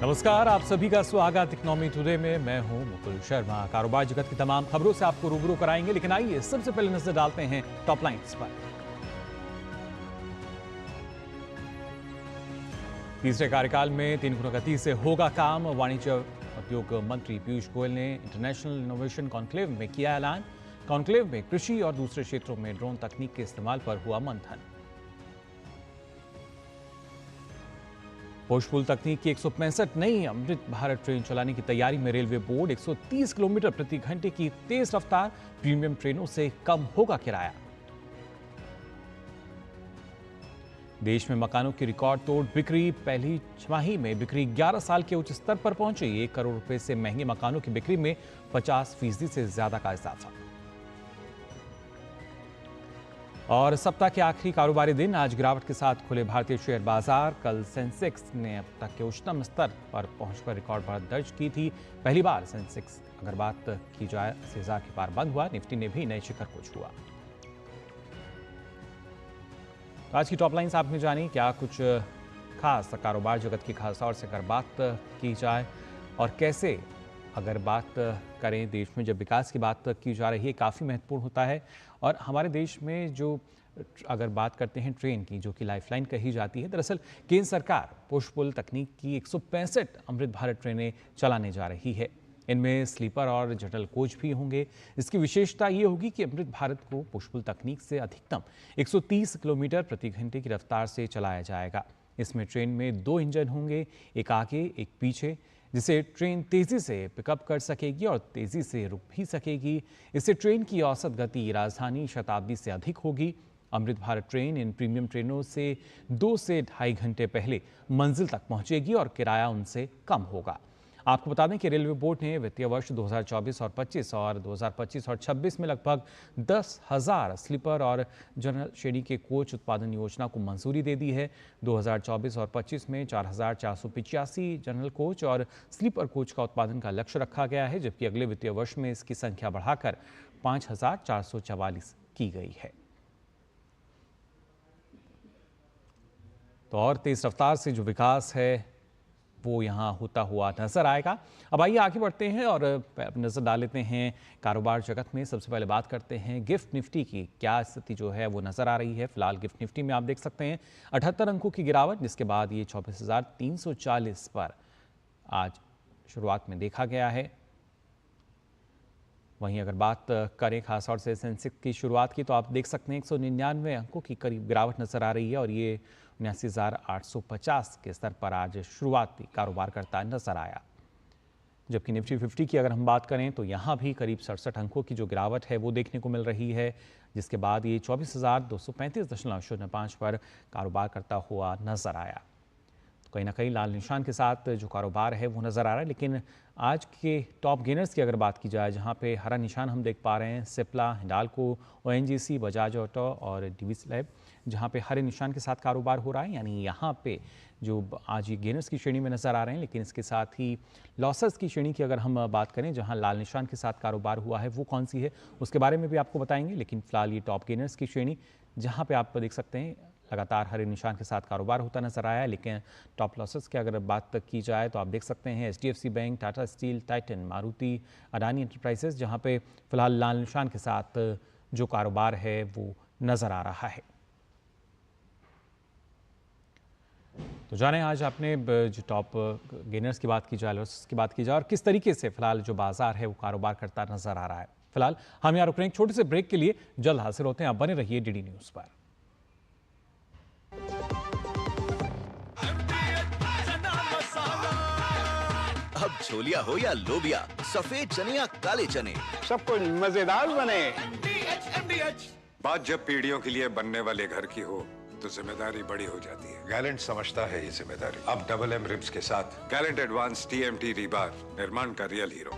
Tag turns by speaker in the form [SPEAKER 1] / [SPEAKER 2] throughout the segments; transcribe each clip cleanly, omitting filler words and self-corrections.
[SPEAKER 1] नमस्कार, आप सभी का स्वागत इकोनॉमी टुडे में। मैं हूं मुकुल शर्मा। कारोबार जगत की तमाम खबरों से आपको रूबरू कराएंगे, लेकिन आइए सबसे पहले नजर डालते हैं टॉप लाइन्स पर। तीसरे कार्यकाल में 3 गुना गति से होगा काम। वाणिज्य उद्योग मंत्री पीयूष गोयल ने इंटरनेशनल इनोवेशन कॉन्क्लेव में किया ऐलान। कॉन्क्लेव में कृषि और दूसरे क्षेत्रों में ड्रोन तकनीक के इस्तेमाल पर हुआ मंथन। पुश-पुल तकनीक की 165 नई अमृत भारत ट्रेन चलाने की तैयारी में रेलवे बोर्ड। 130 किलोमीटर प्रति घंटे की तेज रफ्तार, प्रीमियम ट्रेनों से कम होगा किराया। देश में मकानों की रिकॉर्ड तोड़ बिक्री। पहली छमाही में बिक्री 11 साल के उच्च स्तर पर पहुंची। 1 करोड़ रुपए से महंगे मकानों की बिक्री में 50% से ज्यादा का इजाफा। और सप्ताह के आखिरी कारोबारी दिन आज गिरावट के साथ खुले भारतीय शेयर बाजार। कल सेंसेक्स ने अब तक के उच्चतम स्तर पर पहुंचकर रिकॉर्ड बढ़त दर्ज की थी। पहली बार सेंसेक्स अगर बात की जाए 80,000 के पार बंद हुआ। निफ्टी ने भी नए शिखर को छुआ। तो आज की टॉप लाइन्स आपने जानी। क्या कुछ खास कारोबार जगत की खास तौर से अगर बात की जाए और कैसे अगर बात करें देश में जब विकास की बात की जा रही है, काफ़ी महत्वपूर्ण होता है। और हमारे देश में जो अगर बात करते हैं ट्रेन की, जो कि लाइफलाइन कही जाती है, दरअसल केंद्र सरकार पुश-पुल तकनीक की 165 अमृत भारत ट्रेनें चलाने जा रही है। इनमें स्लीपर और जनरल कोच भी होंगे। इसकी विशेषता ये होगी कि अमृत भारत को पुश-पुल तकनीक से अधिकतम 130 किलोमीटर प्रति घंटे की रफ्तार से चलाया जाएगा। इसमें ट्रेन में 2 इंजन होंगे, एक आगे एक पीछे, जिसे ट्रेन तेजी से पिकअप कर सकेगी और तेजी से रुक भी सकेगी। इससे ट्रेन की औसत गति राजधानी शताब्दी से अधिक होगी। Amrit Bharat train in premium ट्रेनों से 2 से ढाई घंटे पहले मंजिल तक पहुंचेगी और किराया उनसे कम होगा। आपको बता दें कि रेलवे बोर्ड ने वित्तीय वर्ष 2024 और 25 और 2025 और 26 में लगभग 10,000 स्लीपर और जनरल श्रेणी के कोच उत्पादन योजना को मंजूरी दे दी है। 2024 और 25 में 4,485 जनरल कोच और स्लीपर कोच का उत्पादन का लक्ष्य रखा गया है, जबकि अगले वित्तीय वर्ष में इसकी संख्या बढ़ाकर 5,444 की गई है। तो और तेज रफ्तार से जो विकास है वो यहाँ होता हुआ नजर आएगा। अब आइए आगे बढ़ते हैं और नजर डाल लेते हैं कारोबार जगत में। सबसे पहले बात करते हैं गिफ्ट निफ्टी की। क्या स्थिति जो है वो नजर आ रही है। फिलहाल गिफ्ट निफ्टी में आप देख सकते हैं 78 अंकों की गिरावट, जिसके बाद ये 24,340 पर आज शुरुआत में देखा गया है। वहीं अगर बात करें खासतौर से सेंसेक्स की शुरुआत की, तो आप देख सकते हैं 199 अंकों की करीब गिरावट नजर आ रही है और ये 79,850 के स्तर पर आज शुरुआती कारोबार करता नजर आया। जबकि निफ्टी 50 की अगर हम बात करें तो यहाँ भी करीब 67 अंकों की जो गिरावट है वो देखने को मिल रही है, जिसके बाद ये 24,235.05 पर कारोबार करता हुआ नजर आया। तो कहीं ना कहीं लाल निशान के साथ जो कारोबार है वो नजर आ रहा है। लेकिन आज के टॉप गेनर्स की अगर बात की जाए, जहां पे हरा निशान हम देख पा रहे हैं सिप्ला, हिंडाल्को, ओएनजीसी, बजाज ऑटो और डीवीएस लैब, जहां पे हरे निशान के साथ कारोबार हो रहा है। यानी यहाँ पे जो आज ये गेनर्स की श्रेणी में नजर आ रहे हैं। लेकिन इसके साथ ही लॉसेस की श्रेणी की अगर हम बात करें, जहां लाल निशान के साथ कारोबार हुआ है, वो कौन सी है उसके बारे में भी आपको बताएंगे। लेकिन फिलहाल ये टॉप गेनर्स की श्रेणी, जहाँ पे आप देख सकते हैं लगातार हरे निशान के साथ कारोबार होता नजर आया। लेकिन टॉप लॉसेस की अगर बात की जाए तो आप देख सकते हैं HDFC bank, Tata steel, Titan, Maruti, Adani enterprises, जहां पे फिलहाल लाल निशान के साथ जो कारोबार है वो नजर आ रहा है। तो जाने आज आपने जो टॉप गेनर्स की बात की जाए, लॉसेस की बात की जाए और किस तरीके से फिलहाल जो बाजार है वो कारोबार करता नजर आ रहा है। फिलहाल हम यहाँ रुक रहे हैं एक छोटे से ब्रेक के लिए। जल्द हाजिर होते हैं, आप बने रहिए डीडी न्यूज पर।
[SPEAKER 2] अब छोलिया हो या लोबिया, सफेद चने या काले चने,
[SPEAKER 3] सब कुछ मजेदार बने।
[SPEAKER 4] बात जब पीढ़ियों के लिए बनने वाले घर की हो तो जिम्मेदारी बड़ी हो जाती है। गैलेंट समझता है ये जिम्मेदारी। अब डबल एम रिब्स के साथ गैलेंट एडवांस टीएमटी रीबार, निर्माण का रियल हीरो।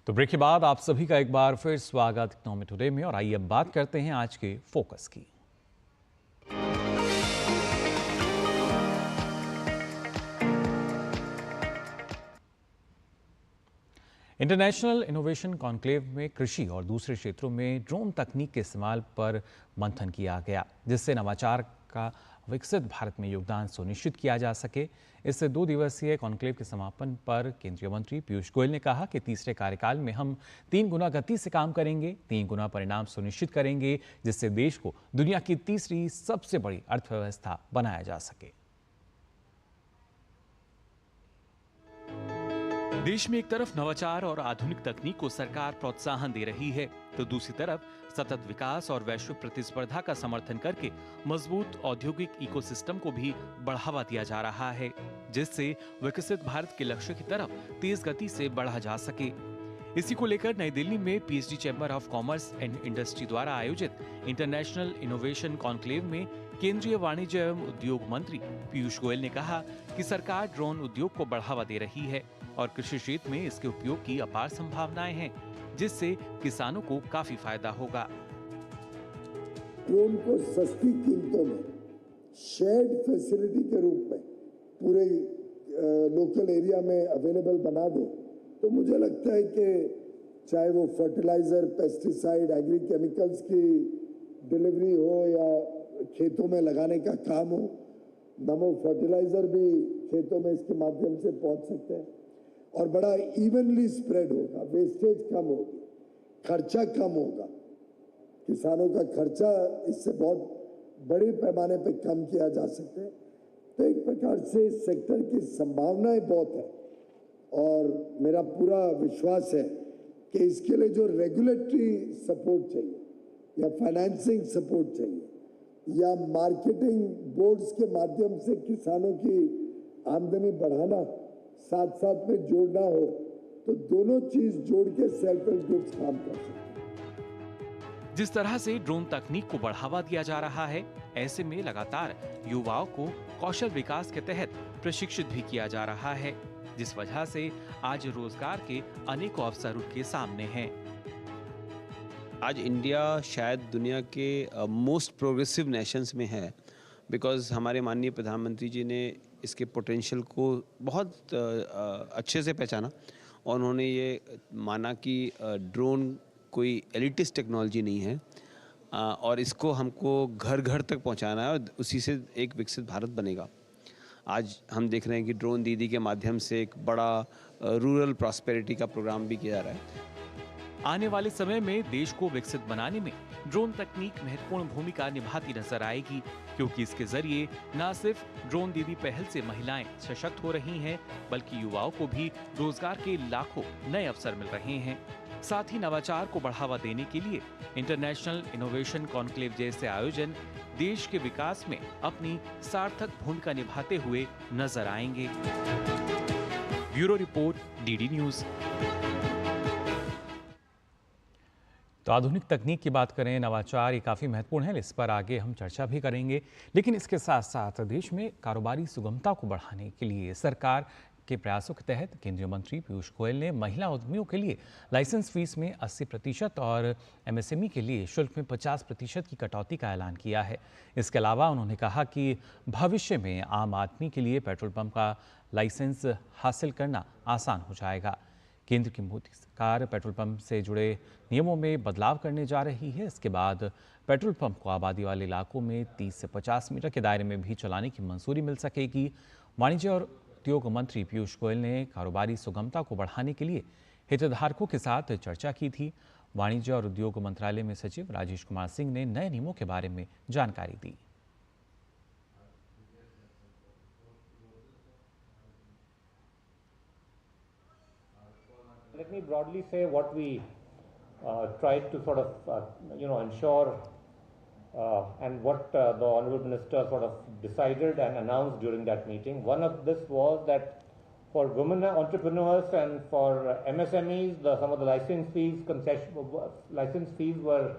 [SPEAKER 1] तो ब्रेक के बाद आप सभी का एक बार फिर स्वागत इकोनॉमी टुडे में। और आइए अब बात करते हैं आज के फोकस की। इंटरनेशनल इनोवेशन कॉन्क्लेव में कृषि और दूसरे क्षेत्रों में ड्रोन तकनीक के इस्तेमाल पर मंथन किया गया, जिससे नवाचार का विकसित भारत में योगदान सुनिश्चित किया जा सके। इस 2 दिवसीय कॉन्क्लेव के समापन पर केंद्रीय मंत्री पीयूष गोयल ने कहा कि तीसरे कार्यकाल में हम 3 गुना गति से काम करेंगे, 3 गुना परिणाम सुनिश्चित करेंगे, जिससे देश को दुनिया की तीसरी सबसे बड़ी अर्थव्यवस्था बनाया जा सके। देश में एक तरफ नवाचार और आधुनिक तकनीक को सरकार प्रोत्साहन दे रही है, तो दूसरी तरफ सतत विकास और वैश्विक प्रतिस्पर्धा का समर्थन करके मजबूत औद्योगिक इकोसिस्टम को भी बढ़ावा दिया जा रहा है, जिससे विकसित भारत के लक्ष्य की तरफ तेज गति से बढ़ा जा सके। इसी को लेकर नई दिल्ली में PhD chamber of commerce and industry द्वारा आयोजित इंटरनेशनल इनोवेशन कॉन्क्लेव में केंद्रीय वाणिज्य एवं उद्योग मंत्री पीयूष गोयल ने कहा कि सरकार ड्रोन उद्योग को बढ़ावा दे रही है और कृषि क्षेत्र में इसके उपयोग की अपार संभावनाएं हैं, जिससे किसानों को काफी फायदा होगा।
[SPEAKER 5] ड्रोन को सस्ती कीमतों में शेयर्ड फैसिलिटी के रूप में पूरे लोकल एरिया में अवेलेबल बना दे, तो मुझे लगता है कि चाहे वो फर्टिलाइजर, पेस्टिसाइड, एग्री केमिकल्स की डिलीवरी हो या खेतों में लगाने का काम हो, नमो फर्टिलाइजर भी खेतों में इसके माध्यम से पहुंच सकते हैं और बड़ा इवनली स्प्रेड होगा, वेस्टेज कम होगी, खर्चा कम होगा, किसानों का खर्चा इससे बहुत बड़े पैमाने पर कम किया जा सकता है। तो एक प्रकार से इस सेक्टर की संभावनाएं बहुत है और मेरा पूरा विश्वास है कि इसके लिए जो रेगुलेटरी सपोर्ट चाहिए या फाइनेंसिंग सपोर्ट चाहिए या मार्केटिंग बोर्ड्स के माध्यम से किसानों की आमदनी बढ़ाना, साथ साथ में जोड़ना हो, तो दोनों चीज जोड़ के सेल्फ हेल्प ग्रुप्स काम कर सकते हैं।
[SPEAKER 1] जिस तरह से ड्रोन तकनीक को बढ़ावा दिया जा रहा है, ऐसे में लगातार युवाओं को कौशल विकास के तहत प्रशिक्षित भी किया जा रहा है, जिस वजह से आज रोजगार के अनेकों अवसर उनके सामने हैं।
[SPEAKER 6] आज इंडिया शायद दुनिया के मोस्ट प्रोग्रेसिव नेशंस में है, बिकॉज़ हमारे माननीय प्रधानमंत्री जी ने इसके पोटेंशियल को बहुत अच्छे से पहचाना और उन्होंने ये माना कि ड्रोन कोई एलिटिस्ट टेक्नोलॉजी नहीं है और इसको हमको घर घर तक पहुंचाना है और उसी से एक विकसित भारत बनेगा। आज हम देख रहे हैं कि ड्रोन दीदी के माध्यम से एक बड़ा रूरल प्रॉस्पेरिटी का प्रोग्राम भी किया जा रहा है।
[SPEAKER 1] आने वाले समय में देश को विकसित बनाने में ड्रोन तकनीक महत्वपूर्ण भूमिका निभाती नजर आएगी, क्योंकि इसके जरिए न सिर्फ ड्रोन दीदी पहल से महिलाएं सशक्त हो रही हैं, बल्कि युवाओं को भी रोजगार के लाखों नए अवसर मिल रहे हैं। साथ ही नवाचार को बढ़ावा देने के लिए इंटरनेशनल इनोवेशन कॉन्क्लेव जैसे आयोजन देश के विकास में अपनी सार्थक भूमिका निभाते हुए नजर आएंगे। Bureau report, DD news. तो आधुनिक तकनीक की बात करें, नवाचार ये काफ़ी महत्वपूर्ण है, इस पर आगे हम चर्चा भी करेंगे। लेकिन इसके साथ साथ देश में कारोबारी सुगमता को बढ़ाने के लिए सरकार के प्रयासों के तहत केंद्रीय मंत्री पीयूष गोयल ने महिला उद्यमियों के लिए लाइसेंस फीस में 80% और एमएसएमई के लिए शुल्क में 50% की कटौती का ऐलान किया है। इसके अलावा उन्होंने कहा कि भविष्य में आम आदमी के लिए पेट्रोल पंप का लाइसेंस हासिल करना आसान हो जाएगा। केंद्र की मोदी सरकार पेट्रोल पंप से जुड़े नियमों में बदलाव करने जा रही है। इसके बाद पेट्रोल पंप को आबादी वाले इलाकों में 30 से 50 मीटर के दायरे में भी चलाने की मंजूरी मिल सकेगी। वाणिज्य और उद्योग मंत्री पीयूष गोयल ने कारोबारी सुगमता को बढ़ाने के लिए हितधारकों के साथ चर्चा की थी। वाणिज्य और उद्योग मंत्रालय में सचिव राजेश कुमार सिंह ने नए नियमों के बारे में जानकारी दी।
[SPEAKER 7] Let me broadly say what we tried to sort of, ensure and what the Honourable Minister sort of decided and announced during that meeting. One of this was that for women entrepreneurs and for MSMEs, some of the license fees were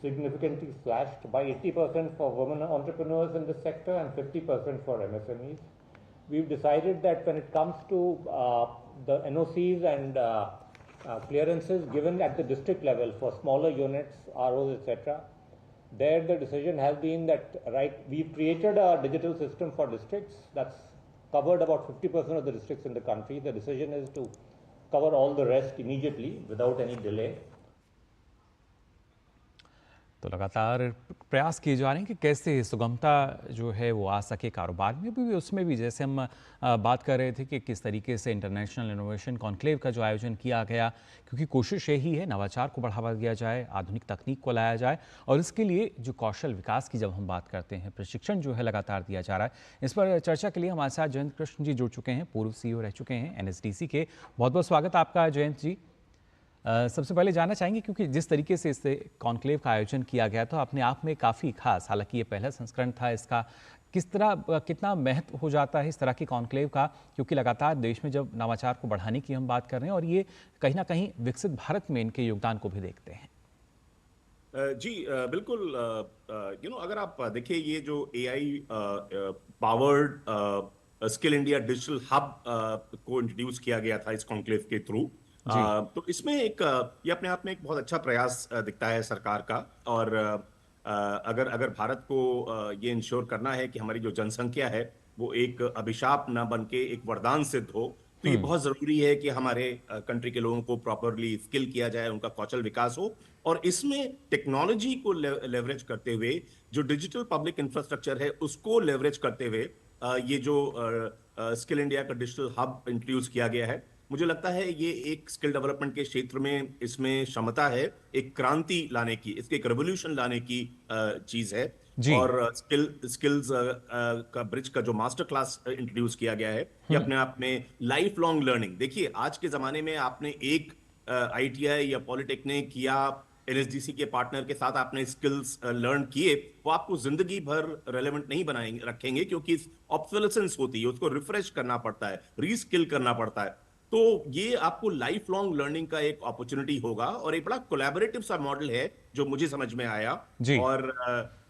[SPEAKER 7] significantly slashed by 80% for women entrepreneurs in this sector and 50% for MSMEs. We've decided that when it comes to the NOCs and clearances given at the district level for smaller units, ROs, etc., there the decision has been that, we've created a digital system for districts that's covered about 50% of the districts in the country. The decision is to cover all the rest immediately without any delay.
[SPEAKER 1] तो लगातार प्रयास किए जा रहे हैं कि कैसे सुगमता जो है वो आ सके कारोबार में भी। उसमें भी जैसे हम बात कर रहे थे कि किस तरीके से इंटरनेशनल इनोवेशन कॉन्क्लेव का जो आयोजन किया गया, क्योंकि कोशिश यही है नवाचार को बढ़ावा दिया जाए, आधुनिक तकनीक को लाया जाए, और इसके लिए जो कौशल विकास की जब हम बात करते हैं, प्रशिक्षण जो है लगातार दिया जा रहा है। इस पर चर्चा के लिए हमारे साथ जयंत कृष्ण जी जुड़ चुके हैं, पूर्व CEO रह चुके हैं NSDC के। बहुत बहुत स्वागत आपका जयंत जी। सबसे पहले जानना चाहेंगे, क्योंकि जिस तरीके से इस कॉन्क्लेव का आयोजन किया गया था अपने आप में काफ़ी खास, हालांकि ये पहला संस्करण था इसका, किस तरह कितना महत्व हो जाता है इस तरह के कॉन्क्लेव का, क्योंकि लगातार देश में जब नवाचार को बढ़ाने की हम बात कर रहे हैं और ये कहीं ना कहीं विकसित भारत में इनके योगदान को भी देखते हैं।
[SPEAKER 8] जी बिल्कुल। अगर आप देखिए ये जो AI powered skill India digital hub को इंट्रोड्यूस किया गया था इस कॉन्क्लेव के थ्रू, तो इसमें ये अपने आप में एक बहुत अच्छा प्रयास दिखता है सरकार का। और अगर भारत को ये इंश्योर करना है कि हमारी जो जनसंख्या है वो एक अभिशाप ना बन के एक वरदान सिद्ध हो, तो ये बहुत जरूरी है कि हमारे कंट्री के लोगों को प्रॉपरली स्किल किया जाए, उनका कौशल विकास हो। और इसमें टेक्नोलॉजी को लेवरेज करते हुए, जो डिजिटल पब्लिक इंफ्रास्ट्रक्चर है उसको लेवरेज करते हुए ये जो स्किल इंडिया का डिजिटल हब इंट्रोड्यूस किया गया है, मुझे लगता है ये एक स्किल डेवलपमेंट के क्षेत्र में इसमें क्षमता है एक क्रांति लाने की, इसके एक रेवोल्यूशन लाने की चीज है। और स्किल्स का ब्रिज का जो मास्टर क्लास इंट्रोड्यूस किया गया है, ये अपने आप में लाइफ लॉन्ग लर्निंग। देखिए आज के जमाने में आपने एक ITI या पॉलिटेक्निक या NSDC के पार्टनर के साथ आपने स्किल्स लर्न किए, वो आपको जिंदगी भर रेलेवेंट नहीं बनाएंगे रखेंगे, क्योंकि ऑब्सोलेसेंस होती है, उसको रिफ्रेश करना पड़ता है, रीस्किल करना पड़ता है। तो ये आपको लाइफ लॉन्ग लर्निंग का एक अपॉर्चुनिटी होगा और एक बड़ा कोलैबोरेटिव सा मॉडल है जो मुझे समझ में आया।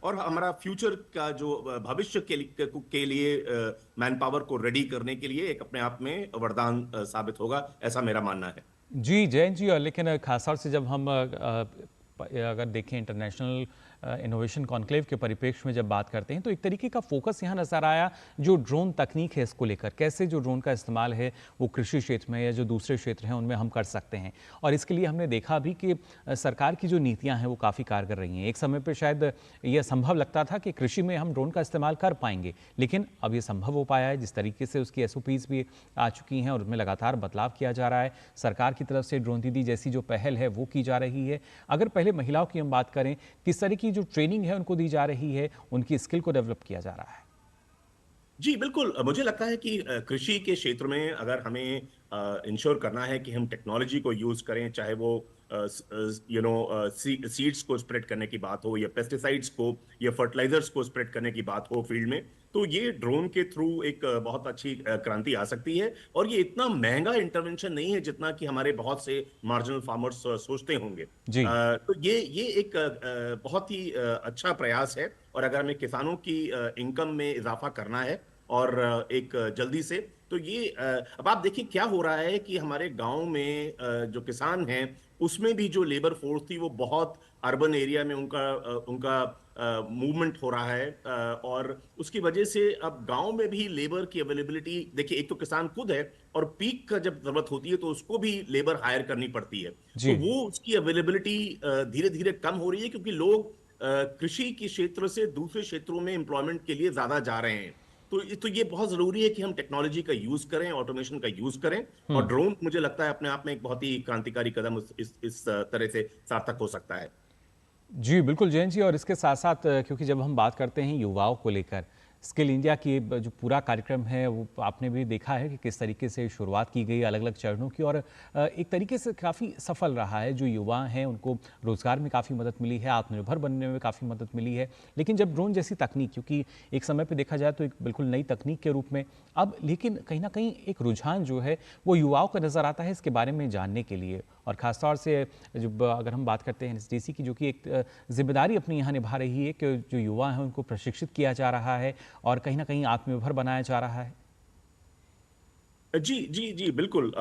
[SPEAKER 8] और हमारा फ्यूचर का जो भविष्य के लिए मैन पावर को रेडी करने के लिए एक अपने आप में वरदान साबित होगा, ऐसा मेरा मानना है।
[SPEAKER 1] जी जयंत जी, और लेकिन खासतौर से जब हम अगर देखें इंटरनेशनल इनोवेशन कॉन्क्लेव के परिप्रेक्ष्य में जब बात करते हैं, तो एक तरीके का फोकस यहाँ नजर आया जो ड्रोन तकनीक है इसको लेकर, कैसे जो ड्रोन का इस्तेमाल है वो कृषि क्षेत्र में या जो दूसरे क्षेत्र हैं उनमें हम कर सकते हैं। और इसके लिए हमने देखा भी कि सरकार की जो नीतियाँ हैं वो काफ़ी कारगर रही हैं। एक समय पर शायद ये संभव लगता था कि कृषि में हम ड्रोन का इस्तेमाल कर पाएंगे, लेकिन अब ये संभव हो पाया है। जिस तरीके से उसकी SOPs भी आ चुकी हैं और उसमें लगातार बदलाव किया जा रहा है, सरकार की तरफ से ड्रोन दीदी जैसी जो पहल है वो की जा रही है। अगर पहले महिलाओं की हम बात करें, किस तरह की जो ट्रेनिंग है उनको दी जा रही है, उनकी स्किल को डेवलप किया जा रहा है?
[SPEAKER 8] जी बिल्कुल, मुझे लगता है कि कृषि के क्षेत्र में अगर हमें इंश्योर करना है कि हम टेक्नोलॉजी को यूज करें, चाहे वो सीड्स को स्प्रेड करने की बात हो या पेस्टिसाइड्स को या फर्टिलाइजर्स को स्प्रेड करने की बात हो फील्ड में, तो ये ड्रोन के थ्रू एक बहुत अच्छी क्रांति आ सकती है। और ये इतना महंगा इंटरवेंशन नहीं है जितना कि हमारे बहुत से मार्जिनल फार्मर्स सोचते होंगे। तो ये एक बहुत ही अच्छा प्रयास है। और अगर हमें किसानों की इनकम में इजाफा करना है और एक जल्दी से, तो ये अब आप देखिए क्या हो रहा है कि हमारे गांव में जो किसान हैं उसमें भी जो लेबर फोर्स थी वो बहुत अर्बन एरिया में उनका मूवमेंट हो रहा है। और उसकी वजह से अब गांव में भी लेबर की अवेलेबिलिटी, देखिए एक तो किसान खुद है और पीक का जब जरूरत होती है तो उसको भी लेबर हायर करनी पड़ती है, तो वो उसकी अवेलेबिलिटी धीरे धीरे कम हो रही है, क्योंकि लोग कृषि के क्षेत्र से दूसरे क्षेत्रों में एम्प्लॉयमेंट के लिए ज्यादा जा रहे हैं। तो ये बहुत जरूरी है कि हम टेक्नोलॉजी का यूज करें, ऑटोमेशन का यूज करें। और ड्रोन मुझे लगता है अपने आप में एक बहुत ही क्रांतिकारी कदम इस तरह से सार्थक हो सकता है।
[SPEAKER 1] जी बिल्कुल जयंत जी, और इसके साथ साथ क्योंकि जब हम बात करते हैं युवाओं को लेकर, स्किल इंडिया की जो पूरा कार्यक्रम है वो आपने भी देखा है कि किस तरीके से शुरुआत की गई अलग अलग चरणों की, और एक तरीके से काफ़ी सफल रहा है। जो युवा हैं उनको रोज़गार में काफ़ी मदद मिली है, आत्मनिर्भर बनने में काफ़ी मदद मिली है। लेकिन जब ड्रोन जैसी तकनीक, क्योंकि एक समय पे देखा जाए तो एक बिल्कुल नई तकनीक के रूप में अब, लेकिन कहीं ना कहीं एक रुझान जो है वो युवाओं का नज़र आता है इसके बारे में जानने के लिए। और ख़ासतौर से जब अगर हम बात करते हैं NSDC की, जो कि एक जिम्मेदारी अपनी यहाँ निभा रही है कि जो युवा हैं उनको प्रशिक्षित किया जा रहा है और कहीं ना कहीं आत्मनिर्भर बनाया जा रहा है।
[SPEAKER 8] जी जी जी बिल्कुल।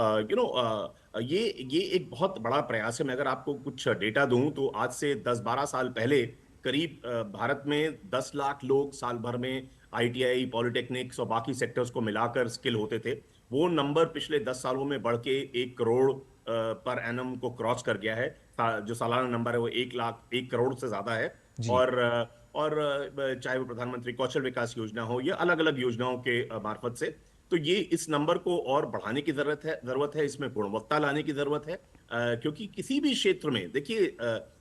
[SPEAKER 8] ये एक बहुत बड़ा प्रयास है। मैं अगर आपको कुछ डेटा दूं तो आज से 10-12 साल पहले करीब भारत में 10 लाख लोग साल भर में ITI, पॉलिटेक्निक्स और बाकी सेक्टर्स को मिलाकर स्किल होते थे। वो नंबर पिछले 10 सालों में बढ़ के 1 करोड़ पर एनम को क्रॉस कर गया है। जो सालाना नंबर है वो 1 करोड़ से ज्यादा है।
[SPEAKER 1] जी।
[SPEAKER 8] और चाहे वो प्रधानमंत्री कौशल विकास योजना हो या अलग अलग योजनाओं के मार्फत से, तो ये इस नंबर को और बढ़ाने की जरूरत है, इसमें गुणवत्ता लाने की जरूरत है। क्योंकि किसी भी क्षेत्र में देखिए,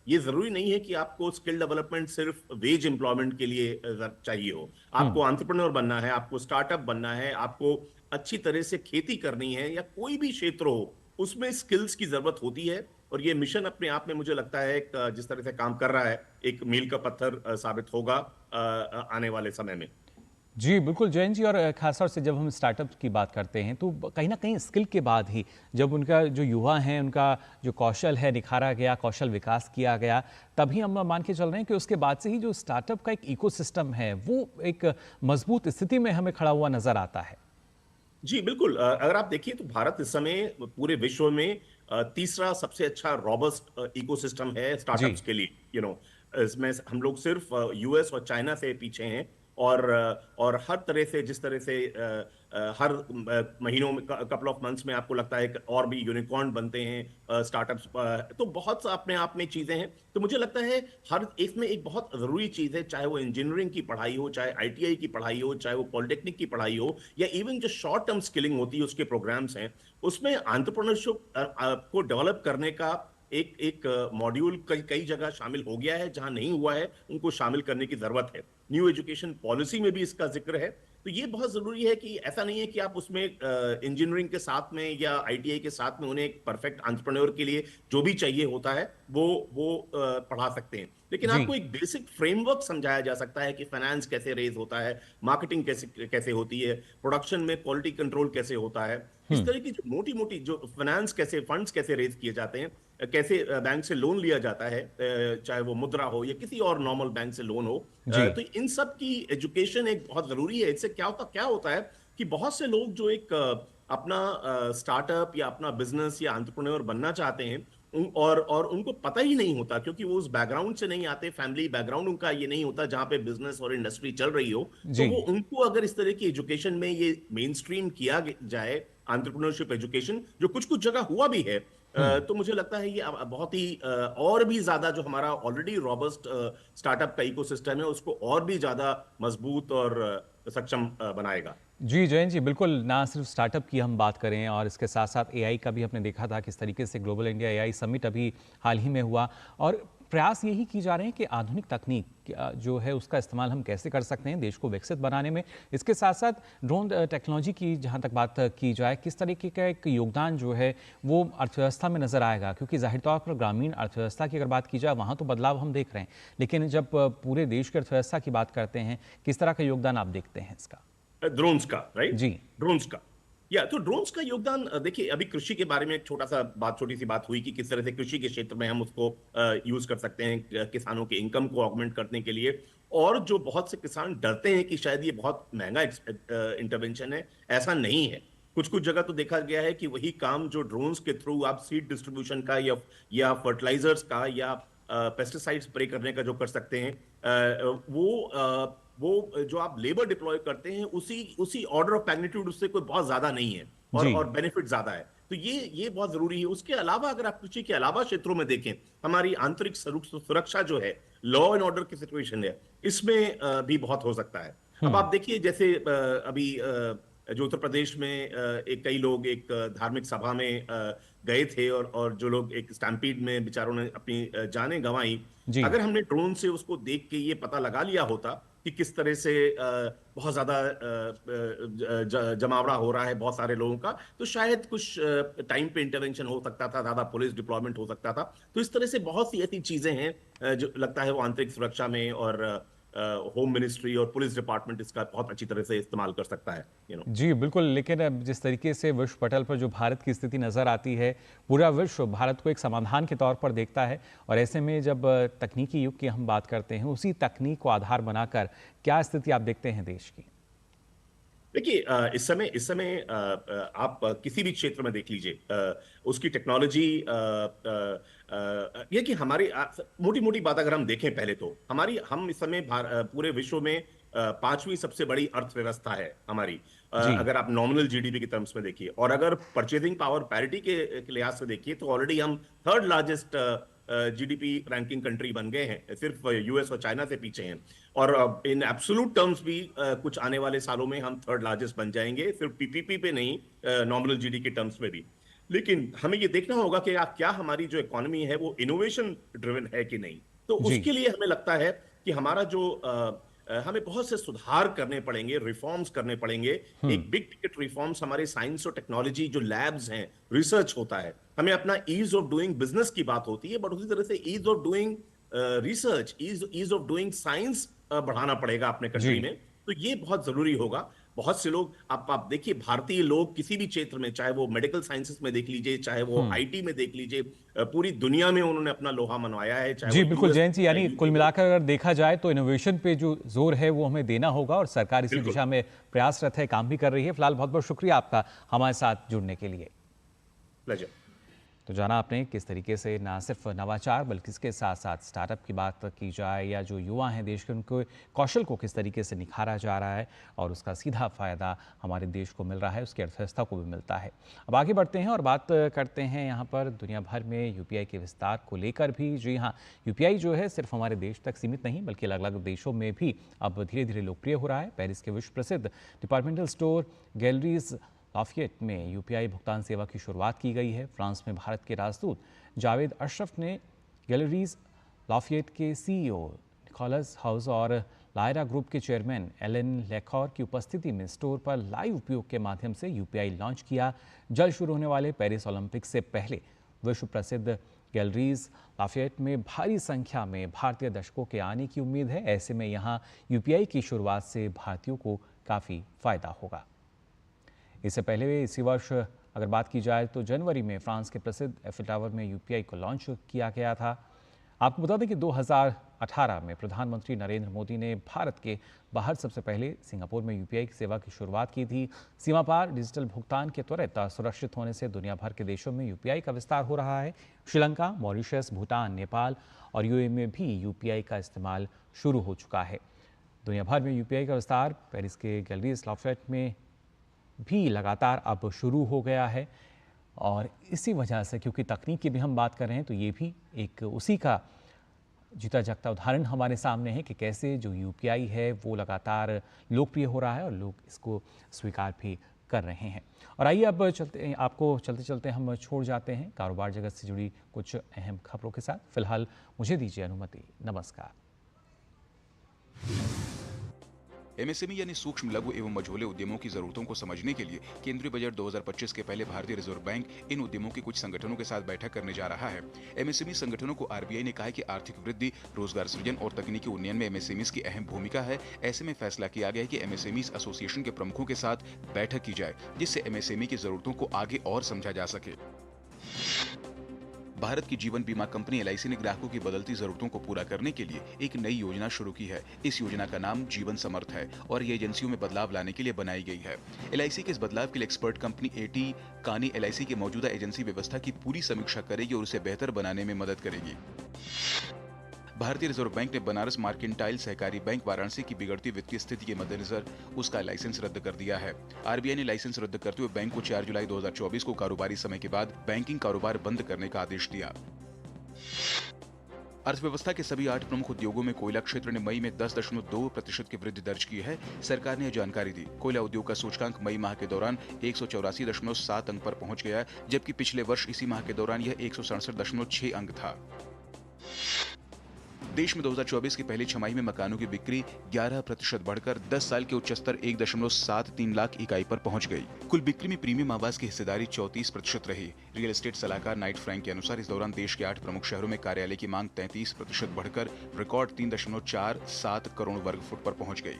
[SPEAKER 8] ये जरूरी नहीं है कि आपको स्किल डेवलपमेंट सिर्फ वेज एम्प्लॉयमेंट के लिए चाहिए हो। आपको एंटरप्रेन्योर बनना है, आपको स्टार्टअप बनना है, आपको अच्छी तरह से खेती करनी है, या कोई भी क्षेत्र हो उसमें स्किल्स की जरूरत होती है। और ये मिशन अपने आप में मुझे लगता है जिस तरह से काम कर रहा है, एक मील का पत्थर साबित होगा आने वाले समय में।
[SPEAKER 1] जी बिल्कुल जयंत जी, और खासतौर से जब हम स्टार्टअप की बात करते हैं तो कहीं ना कहीं स्किल के बाद ही जब उनका जो युवा हैं उनका जो कौशल है निखारा गया, कौशल विकास किया गया, तभी हम मान के चल रहे हैं कि उसके बाद से ही जो स्टार्टअप का एक इकोसिस्टम है वो एक मजबूत स्थिति में हमें खड़ा हुआ नजर आता है।
[SPEAKER 8] जी बिल्कुल। अगर आप देखिए तो भारत इस समय पूरे विश्व में तीसरा सबसे अच्छा रॉबस्ट इकोसिस्टम है स्टार्टअप्स के लिए। इसमें हम लोग सिर्फ यूएस और चाइना से पीछे हैं। और हर तरह से, जिस तरह से हर महीनों में, कपल ऑफ मंथ्स में आपको लगता है कि और भी यूनिकॉर्न बनते हैं स्टार्टअप्स, तो बहुत सा अपने आप में चीजें हैं। तो मुझे लगता है हर इसमें एक बहुत जरूरी चीज है, चाहे वो इंजीनियरिंग की पढ़ाई हो, चाहे आईटीआई की पढ़ाई हो, चाहे वो पॉलिटेक्निक की पढ़ाई हो, या इवन जो शॉर्ट टर्म स्किलिंग होती है उसके प्रोग्राम्स हैं, उसमें एंटरप्रेन्योरशिप को डेवलप करने का एक मॉड्यूल कई जगह शामिल हो गया है। जहां नहीं हुआ है उनको शामिल करने की जरूरत है। न्यू एजुकेशन पॉलिसी में भी इसका जिक्र है। तो ये बहुत जरूरी है कि ऐसा नहीं है कि आप उसमें इंजीनियरिंग के साथ में या आईटीआई के साथ में उन्हें एक परफेक्ट एंटरप्रेन्योर के लिए जो भी चाहिए होता है वो पढ़ा सकते हैं, लेकिन आपको एक बेसिक फ्रेमवर्क समझाया जा सकता है कि फाइनेंस कैसे रेज होता है, मार्केटिंग कैसे होती है, प्रोडक्शन में क्वालिटी कंट्रोल कैसे होता है, इस तरह की जो मोटी मोटी जो फाइनेंस फंड्स कैसे रेज किए जाते हैं, कैसे बैंक से लोन लिया जाता है, चाहे वो मुद्रा हो या किसी और नॉर्मल बैंक से लोन हो। तो इन सब की एजुकेशन एक बहुत जरूरी है। इससे क्या होता है कि बहुत से लोग जो एक अपना स्टार्टअप या अपना बिजनेस या एंटरप्रेन्योर बनना चाहते हैं, और उनको पता ही नहीं होता, क्योंकि वो उस बैकग्राउंड से नहीं आते, फैमिली बैकग्राउंड उनका ये नहीं होता जहां पे बिजनेस और इंडस्ट्री चल रही हो। तो वो उनको अगर इस तरह की एजुकेशन में ये मेन स्ट्रीम किया जाए, एंटरप्रेन्योरशिप एजुकेशन, जो कुछ जगह हुआ भी है, तो मुझे लगता है ये बहुत ही और भी ज्यादा जो हमारा ऑलरेडी रॉबस्ट स्टार्टअप का इकोसिस्टम है उसको और भी ज्यादा मजबूत और सक्षम बनाएगा।
[SPEAKER 1] जी जयंत जी, बिल्कुल। ना सिर्फ स्टार्टअप की हम बात करें, और इसके साथ साथ एआई का भी हमने देखा था किस तरीके से ग्लोबल इंडिया एआई समिट अभी हाल ही में हुआ, और प्रयास यही की जा रहे हैं कि आधुनिक तकनीक जो है उसका इस्तेमाल हम कैसे कर सकते हैं देश को विकसित बनाने में। इसके साथ साथ ड्रोन टेक्नोलॉजी की जहां तक बात की जाए, किस तरीके का एक योगदान जो है वो अर्थव्यवस्था में नज़र आएगा, क्योंकि जाहिर तौर पर ग्रामीण अर्थव्यवस्था की अगर बात की जाए वहाँ तो बदलाव हम देख रहे हैं, लेकिन जब पूरे देश की अर्थव्यवस्था की बात करते हैं, किस तरह का योगदान आप देखते हैं इसका?
[SPEAKER 8] ड्रोन्स का, राइट
[SPEAKER 1] जी,
[SPEAKER 8] ड्रोन्स का। तो ड्रोन्स का योगदान देखिए, अभी कृषि के बारे में एक छोटी सी बात हुई कि किस तरह से कृषि के क्षेत्र में हम उसको यूज कर सकते हैं किसानों के इनकम को ऑगमेंट करने के लिए। और जो बहुत से किसान डरते हैं कि शायद ये बहुत महंगा इंटरवेंशन है, ऐसा नहीं है। कुछ जगह तो देखा गया है कि वही काम जो ड्रोन्स के थ्रू आप सीड डिस्ट्रीब्यूशन का या फर्टिलाइजर्स का या पेस्टिसाइड स्प्रे करने का जो कर सकते हैं, वो जो आप लेबर डिप्लॉय करते हैं उसी ऑर्डर ऑफ मैग्नीट्यूड उससे कोई बहुत ज्यादा नहीं है, और बेनिफिट ज्यादा है। तो ये बहुत जरूरी है। उसके अलावा अगर आप कृषि के अलावा क्षेत्रों में देखें, हमारी आंतरिक सुरक्षा जो है, लॉ एंड ऑर्डर की सिचुएशन है, इसमें भी बहुत हो सकता है। अब आप देखिए, जैसे अभी जो उत्तर प्रदेश में कई लोग एक धार्मिक सभा में गए थे, और जो लोग एक स्टैम्पीड में बेचारों ने अपनी जानें गंवाई। अगर हमने ड्रोन से उसको देख के ये पता लगा लिया होता कि किस तरह से बहुत ज्यादा जमावड़ा हो रहा है बहुत सारे लोगों का, तो शायद कुछ टाइम पे इंटरवेंशन हो सकता था, ज्यादा पुलिस डिप्लॉयमेंट हो सकता था। तो इस तरह से बहुत सी ऐसी चीजें हैं जो लगता है वो आंतरिक सुरक्षा में और होम मिनिस्ट्री और पुलिस डिपार्टमेंट इसका बहुत अच्छी तरह से इस्तेमाल कर सकता है।
[SPEAKER 1] जी बिल्कुल, लेकिन अब जिस तरीके से विश्व पटल पर जो भारत की स्थिति नज़र आती है, पूरा विश्व भारत को एक समाधान के तौर पर देखता है, और ऐसे में जब तकनीकी युग की हम बात करते हैं, उसी तकनीक को आधार बनाकर क्या स्थिति आप देखते हैं देश की?
[SPEAKER 8] देखिए, इस समय आप किसी भी क्षेत्र में देख लीजिए, उसकी टेक्नोलॉजी ये कि हमारी मोटी बात अगर हम देखें, पहले तो हम इस समय पूरे विश्व में 5वीं सबसे बड़ी अर्थव्यवस्था है हमारी। अगर आप नॉमिनल जीडीपी के टर्म्स में देखिए, और अगर परचेजिंग पावर पैरिटी के लिहाज से देखिए तो ऑलरेडी हम third largest GDP ranking country बन गए हैं, सिर्फ यूएस और चाइना से पीछे हैं। और इन एब्सोल्यूट टर्म्स भी कुछ आने वाले सालों में हम थर्ड लार्जेस्ट बन जाएंगे, सिर्फ पीपीपी पे नहीं, नॉमिनल जीडीपी के टर्म्स में भी। लेकिन हमें ये देखना होगा कि क्या हमारी जो इकोनॉमी है वो इनोवेशन ड्रिवन है कि नहीं। तो उसके लिए हमें लगता है कि हमारा जो हमें बहुत से सुधार करने पड़ेंगे, रिफॉर्म्स करने पड़ेंगे। एक बिग टिकट रिफॉर्म्स हमारे साइंस और टेक्नोलॉजी जो लैब्स हैं, रिसर्च होता है, हमें अपना ईज ऑफ डूइंग बिजनेस की बात होती है, बट उसी तरह से ease of doing research, ease of doing science बढ़ाना पड़ेगा अपने कंट्री में। तो ये बहुत जरूरी होगा। बहुत से लोग आप देखिए, भारतीय लोग किसी भी क्षेत्र में, चाहे वो मेडिकल साइंसेस में देख लीजिए, चाहे वो आईटी में देख लीजिए, पूरी दुनिया में उन्होंने अपना लोहा मनवाया है। चाहे
[SPEAKER 1] जी बिल्कुल जयंत जी, यानी कुल मिलाकर अगर देखा जाए तो इनोवेशन पे जो जोर है वो हमें देना होगा, और सरकार इसी दिशा में प्रयासरत है, काम भी कर रही है। फिलहाल बहुत बहुत शुक्रिया आपका हमारे साथ जुड़ने के लिए।
[SPEAKER 8] प्लेजर।
[SPEAKER 1] तो जाना आपने किस तरीके से ना सिर्फ नवाचार बल्कि इसके साथ साथ स्टार्टअप की बात की जाए, या जो युवा हैं देश के, उनके कौशल को किस तरीके से निखारा जा रहा है और उसका सीधा फायदा हमारे देश को मिल रहा है, उसकी अर्थव्यवस्था को भी मिलता है। अब आगे बढ़ते हैं और बात करते हैं यहाँ पर दुनिया भर में यूपीआई के विस्तार को लेकर भी। जी हाँ, यूपीआई जो है सिर्फ हमारे देश तक सीमित नहीं बल्कि अलग अलग देशों में भी अब धीरे धीरे लोकप्रिय हो रहा है। पेरिस के विश्व प्रसिद्ध डिपार्टमेंटल स्टोर गैलरीज लाफियट में यूपीआई भुगतान सेवा की शुरुआत की गई है। फ्रांस में भारत के राजदूत जावेद अशरफ ने गैलरीज लाफियट के सीईओ निकोलस हाउस और लायरा ग्रुप के चेयरमैन एलन लेखौर की उपस्थिति में स्टोर पर लाइव उपयोग के माध्यम से यूपीआई लॉन्च किया। जल्द शुरू होने वाले पेरिस ओलंपिक्स से पहले विश्व प्रसिद्ध गैलरीज लाफियट में भारी संख्या में भारतीय दर्शकों के आने की उम्मीद है। ऐसे में यहाँ यूपीआई की शुरुआत से भारतीयों को काफ़ी फायदा होगा। इससे पहले इसी वर्ष अगर बात की जाए तो जनवरी में फ्रांस के प्रसिद्ध एफिल टावर में यूपीआई को लॉन्च किया गया था। आपको बता दें कि 2018 में प्रधानमंत्री नरेंद्र मोदी ने भारत के बाहर सबसे पहले सिंगापुर में यूपीआई की सेवा की शुरुआत की थी। सीमा पार डिजिटल भुगतान के त्वरित सुरक्षित होने से दुनिया भर के देशों में यूपीआई का विस्तार हो रहा है। श्रीलंका, मॉरिशस, भूटान, नेपाल और यूएई में भी यूपीआई का इस्तेमाल शुरू हो चुका है। दुनिया भर में यूपीआई का विस्तार पेरिस के गैलरीज लाफियट में भी लगातार अब शुरू हो गया है, और इसी वजह से क्योंकि तकनीक की भी हम बात कर रहे हैं तो ये भी एक उसी का जीता जागता उदाहरण हमारे सामने है कि कैसे जो यूपीआई है वो लगातार लोकप्रिय हो रहा है और लोग इसको स्वीकार भी कर रहे हैं। और आइए अब चलते चलते हम छोड़ जाते हैं कारोबार जगत से जुड़ी कुछ अहम खबरों के साथ। फिलहाल मुझे दीजिए अनुमति। नमस्कार।
[SPEAKER 9] एमएसएमई यानी सूक्ष्म लघु एवं मझोले उद्यमों की जरूरतों को समझने के लिए केंद्रीय बजट 2025 के पहले भारतीय रिजर्व बैंक इन उद्यमों के कुछ संगठनों के साथ बैठक करने जा रहा है। एमएसएमई संगठनों को आरबीआई ने कहा है कि आर्थिक वृद्धि, रोजगार सृजन और तकनीकी उन्नयन में एमएसएमईज की अहम भूमिका है। ऐसे में फैसला किया गया है कि एमएसएमईज एसोसिएशन के प्रमुखों के साथ बैठक की जाए, जिससे एमएसएमई की जरूरतों को आगे और समझा जा सके। भारत की जीवन बीमा कंपनी एलआईसी ने ग्राहकों की बदलती जरूरतों को पूरा करने के लिए एक नई योजना शुरू की है। इस योजना का नाम जीवन समर्थ है और ये एजेंसियों में बदलाव लाने के लिए बनाई गई है। एलआईसी के इस बदलाव के लिए एक्सपर्ट कंपनी एटी कानी एलआईसी की मौजूदा एजेंसी व्यवस्था की पूरी समीक्षा करेगी और उसे बेहतर बनाने में मदद करेगी। भारतीय रिजर्व बैंक ने बनारस मार्केंटाइल सहकारी बैंक वाराणसी की बिगड़ती वित्तीय स्थिति के मद्देनजर उसका लाइसेंस रद्द कर दिया है। आरबीआई ने लाइसेंस रद्द करते हुए बैंक को 4 जुलाई 2024 को कारोबारी समय के बाद बैंकिंग कारोबार बंद करने का आदेश दिया। अर्थव्यवस्था के सभी 8 प्रमुख उद्योगों में कोयला क्षेत्र ने मई में 10.2% की वृद्धि दर्ज की है। सरकार ने यह जानकारी दी। कोयला उद्योग का सूचकांक मई माह के दौरान 184.7 अंक पर पहुंच गया, जबकि पिछले वर्ष इसी माह के दौरान यह 167.6 अंक था। देश में 2024 की पहली छमाही में मकानों की बिक्री 11% बढ़कर 10 साल के उच्च स्तर 1.73 लाख इकाई पर पहुंच गई। कुल बिक्री में प्रीमियम आवास की हिस्सेदारी 34% रही। रियल एस्टेट सलाहकार नाइट फ्रैंक के अनुसार इस दौरान देश के 8 प्रमुख शहरों में कार्यालय की मांग 33% बढ़कर रिकॉर्ड 3.47 करोड़ वर्ग फुट पर पहुंच गई।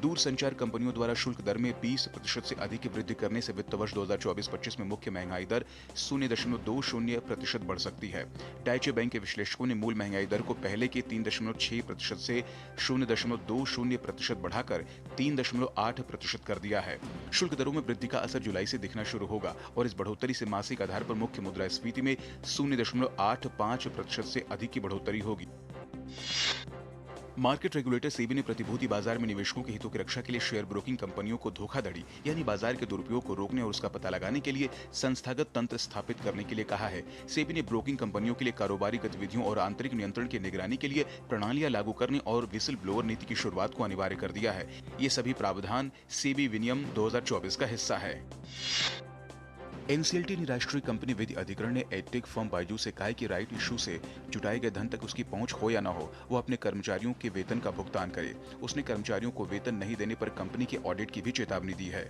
[SPEAKER 9] दूरसंचार कंपनियों द्वारा शुल्क दर में 20% से अधिक की वृद्धि करने से वित्त वर्ष 2024-25 में मुख्य महंगाई दर 0.20% बढ़ सकती है। डाइचे बैंक के विश्लेषकों ने मूल महंगाई दर को पहले के 3.6% से 0.20% बढ़ाकर 3.8% कर दिया है। शुल्क दरों में वृद्धि का असर जुलाई से दिखना शुरू होगा और इस बढ़ोतरी से मासिक आधार पर मुख्य मुद्रास्फीति में 0.85% से अधिक की बढ़ोतरी होगी। मार्केट रेगुलेटर सेबी ने प्रतिभूति बाजार में निवेशकों के हितों की रक्षा के लिए शेयर ब्रोकिंग कंपनियों को धोखाधड़ी यानी बाजार के दुरुपयोग को रोकने और उसका पता लगाने के लिए संस्थागत तंत्र स्थापित करने के लिए कहा है। सेबी ने ब्रोकिंग कंपनियों के लिए कारोबारी गतिविधियों और आंतरिक नियंत्रण की निगरानी के लिए प्रणालियां लागू करने और विसिल ब्लोअर नीति की शुरुआत को अनिवार्य कर दिया है। ये सभी प्रावधान सेबी विनियम 2024 का हिस्सा है। एनसीएलटी ने राष्ट्रीय कंपनी विधि अधिकरण ने एडटेक फर्म बायजू से कहा है कि राइट इशू से जुटाए गए धन तक उसकी पहुंच हो या न हो, वो अपने कर्मचारियों के वेतन का भुगतान करे। उसने कर्मचारियों को वेतन नहीं देने पर कंपनी के ऑडिट की भी चेतावनी दी है।